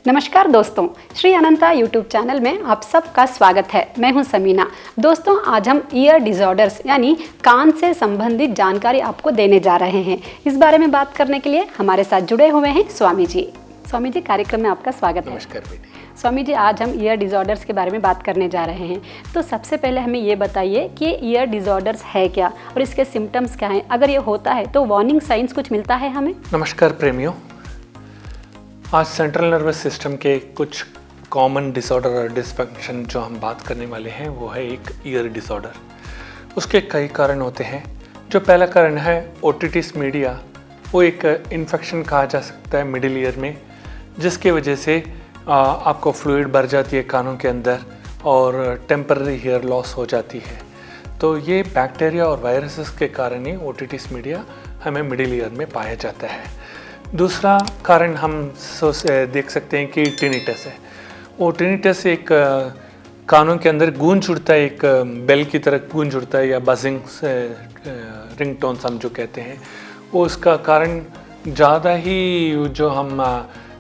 नमस्कार दोस्तों, श्री अनंता YouTube channel में आप सबका स्वागत है। मैं हूं समीना। दोस्तों, आज हम ईयर डिसऑर्डर्स यानी कान से संबंधित जानकारी आपको देने जा रहे हैं। इस बारे में बात करने के लिए हमारे साथ जुड़े हुए हैं स्वामी जी। स्वामी जी, कार्यक्रम में आपका स्वागत है। नमस्कार बेटी। स्वामी जी, आज हम ईयर डिसऑर्डर्स के बारे में बात करने जा रहे हैं। तो सबसे पहले हमें ये बताइए कि ईयर डिसऑर्डर्स है क्या और इसके सिम्टम्स क्या हैं। अगर ये होता है तो वार्निंग साइंस कुछ मिलता है हमें? नमस्कार प्रेमियों। आज सेंट्रल नर्वस सिस्टम के कुछ कॉमन डिसऑर्डर और डिसफंक्शन जो हम बात करने वाले हैं वो है एक ईयर डिसऑर्डर। उसके कई कारण होते हैं। जो पहला कारण है ओटिटिस मीडिया, वो एक इन्फेक्शन कहा जा सकता है मिडिल ईयर में, जिसके वजह से आपको फ्लूइड भर जाती है कानों के अंदर और टेम्पररी हेयर लॉस हो जाती है। तो ये बैक्टीरिया और वायरसेस के कारण ही ओटिटिस मीडिया हमें मिडिल ईयर में पाया जाता है। दूसरा कारण हम देख सकते हैं कि टिनिटस है। वो टिनिटस एक कानों के अंदर गूंज उठता है, एक बेल की तरह गूंज उठता है या बजिंग रिंगटोन्स हम जो कहते हैं, वो उसका कारण ज़्यादा ही जो हम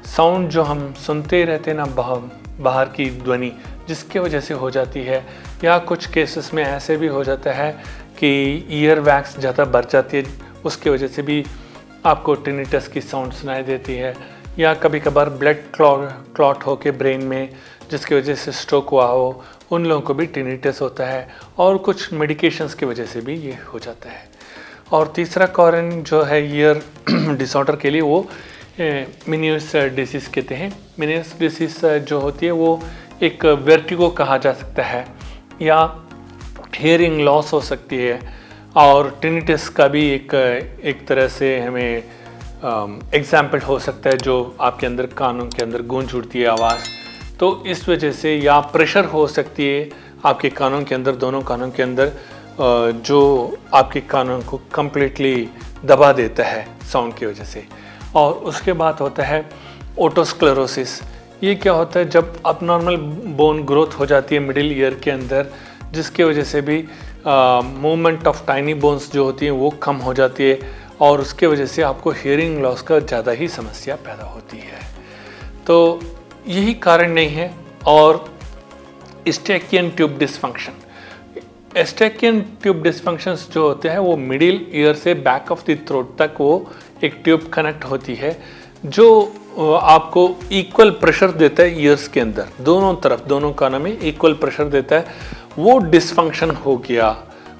साउंड जो हम सुनते रहते हैं ना, बाहर की ध्वनि, जिसके वजह से हो जाती है। या कुछ केसेस में ऐसे भी हो जाता है कि ईयर वैक्स ज़्यादा बढ़ जाती है, उसके वजह से भी आपको टिनिटस की साउंड सुनाई देती है। या कभी कभार ब्लड क्लॉट हो के ब्रेन में, जिसकी वजह से स्ट्रोक हुआ हो, उन लोगों को भी टिनिटस होता है। और कुछ मेडिकेशंस की वजह से भी ये हो जाता है। और तीसरा कारण जो है ईयर डिसऑर्डर के लिए, वो मेनियस डिसीज़ कहते हैं। मेनियस डिसीज़ जो होती है वो एक वर्टिगो कहा जा सकता है, या हियरिंग लॉस हो सकती है। और टिनिटस का भी एक तरह से हमें एग्जाम्पल हो सकता है, जो आपके अंदर कानों के अंदर गूंज उठती है आवाज़। तो इस वजह से, या प्रेशर हो सकती है आपके कानों के अंदर, दोनों कानों के अंदर, जो आपके कानों को कम्प्लीटली दबा देता है साउंड की वजह से। और उसके बाद होता है ओटोस्क्लेरोसिस। ये क्या होता है, जब अबनॉर्मल बोन ग्रोथ हो जाती है मिडिल ईयर के अंदर, जिसके वजह से भी मूवमेंट ऑफ टाइनी बोन्स जो होती हैं वो कम हो जाती है, और उसके वजह से आपको हियरिंग लॉस का ज़्यादा ही समस्या पैदा होती है। तो यही कारण नहीं है। और एस्टेकियन ट्यूब डिसफंक्शन, एस्टेकियन ट्यूब डिसफंक्शंस जो होते हैं वो मिडिल ईयर से बैक ऑफ द थ्रोट तक वो एक ट्यूब कनेक्ट होती है, जो आपको इक्वल प्रेशर देता है ईयर्स के अंदर, दोनों तरफ, दोनों कानों में इक्वल प्रेशर देता है। वो डिसफंक्शन हो गया,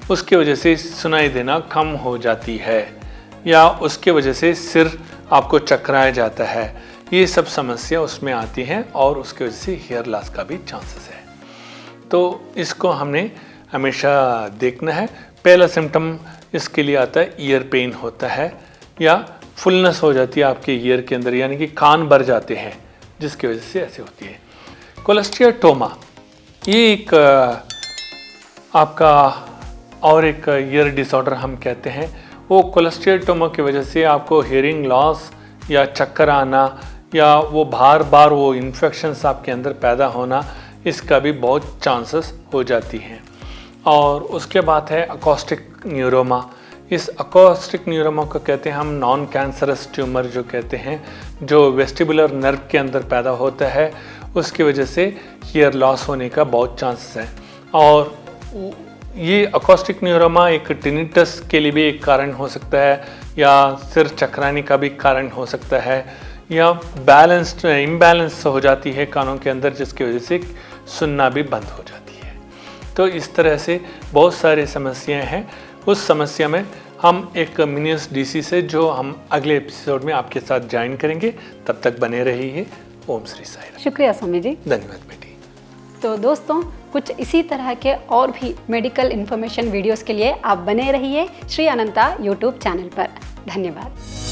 उसके वजह से सुनाई देना कम हो जाती है, या उसके वजह से सिर आपको चकराया जाता है। ये सब समस्या उसमें आती हैं, और उसके वजह से हेयर लॉस का भी चांसेस है। तो इसको हमने हमेशा देखना है। पहला सिम्टम इसके लिए आता है ईयर पेन होता है, या फुलनेस हो जाती है आपके ईयर के अंदर, यानी कि कान भर जाते हैं, जिसकी वजह से ऐसे होती है। कोलेस्टियोटोमा, ये एक आपका और एक ईयर डिसऑर्डर हम कहते हैं। वो कोलेस्टियोटोमा की वजह से आपको हियरिंग लॉस या चक्कर आना, या वो बार बार वो इन्फेक्शंस आपके अंदर पैदा होना, इसका भी बहुत चांसेस हो जाती हैं। और उसके बाद है अकॉस्टिक न्यूरोमा। इस अकॉस्टिक न्यूरोमा को कहते हैं हम नॉन कैंसरस ट्यूमर जो कहते हैं, जो वेस्टिबुलर नर्व के अंदर पैदा होता है, उसकी वजह से हियर लॉस होने का बहुत चांसेस है। और ये अकॉस्टिक न्यूरोमा एक टिनिटस के लिए भी एक कारण हो सकता है, या सिर चकराने का भी कारण हो सकता है, या इम्बैलेंस हो जाती है कानों के अंदर, जिसकी वजह से सुनना भी बंद हो जाती है। तो इस तरह से बहुत सारी समस्याएं हैं। उस समस्या में हम एक मेनियस डिसीज़ से, जो हम अगले एपिसोड में आपके साथ ज्वाइन करेंगे। तब तक बने रहिए। ओम श्री साई राम। शुक्रिया स्वामी जी। धन्यवाद बेटी। तो दोस्तों, कुछ इसी तरह के और भी मेडिकल इन्फॉर्मेशन वीडियोस के लिए आप बने रहिए श्री अनंता यूट्यूब चैनल पर। धन्यवाद।